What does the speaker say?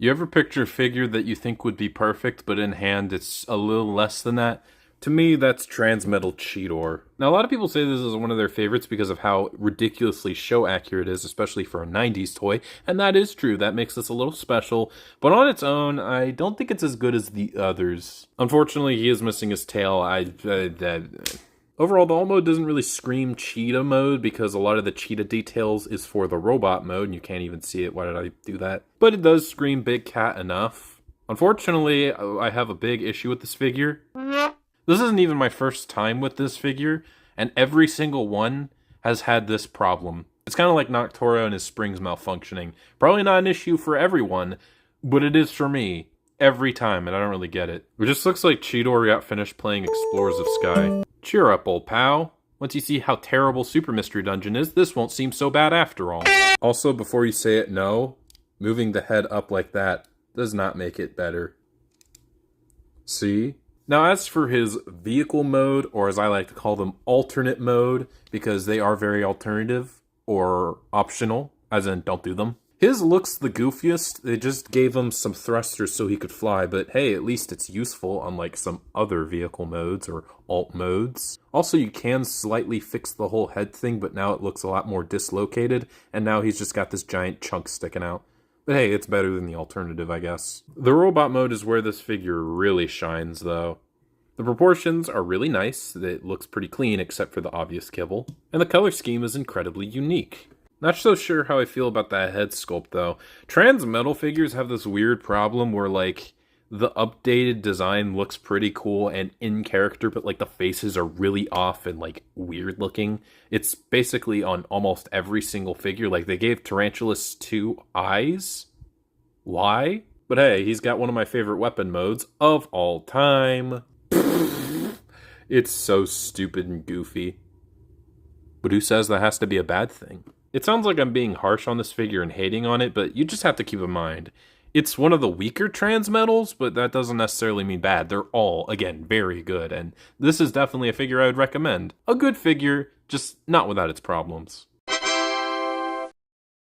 You ever picture a figure that you think would be perfect, but in hand it's a little less than that? To me, that's Transmetal Cheetor. Now, a lot of people say this is one of their favorites because of how ridiculously show accurate it is, especially for a 90s toy, and that is true. That makes this a little special, but on its own, I don't think it's as good as the others. Unfortunately, he is missing his tail. Overall, the alt mode doesn't really scream cheetah mode because a lot of the cheetah details is for the robot mode, and you can't even see it. Why did I do that? But it does scream big cat enough. Unfortunately, I have a big issue with this figure. This isn't even my first time with this figure, and every single one has had this problem. It's kind of like Noctoro and his springs malfunctioning. Probably not an issue for everyone, but it is for me. Every time, and I don't really get it. It just looks like Cheetor got finished playing Explorers of Sky. Cheer up, old pal. Once you see how terrible Super Mystery Dungeon is, this won't seem so bad after all. Also, before you say it, no, moving the head up like that does not make it better. See? Now, as for his vehicle mode, or as I like to call them, alternate mode, because they are very alternative, or optional, as in don't do them. His looks the goofiest. They just gave him some thrusters so he could fly, but hey, at least it's useful, unlike some other vehicle modes or alt modes. Also, you can slightly fix the whole head thing, but now it looks a lot more dislocated, and now he's just got this giant chunk sticking out. But hey, it's better than the alternative, I guess. The robot mode is where this figure really shines, though. The proportions are really nice. It looks pretty clean, except for the obvious kibble. And the color scheme is incredibly unique. Not so sure how I feel about that head sculpt, though. Transmetal figures have this weird problem where, like, the updated design looks pretty cool and in character, but, like, the faces are really off and, like, weird looking. It's basically on almost every single figure. Like, they gave Tarantulas 2 eyes. Why? But hey, he's got one of my favorite weapon modes of all time. It's so stupid and goofy. But who says that has to be a bad thing? It sounds like I'm being harsh on this figure and hating on it, but you just have to keep in mind, it's one of the weaker Transmetals, but that doesn't necessarily mean bad. They're all, again, very good, and this is definitely a figure I would recommend. A good figure, just not without its problems.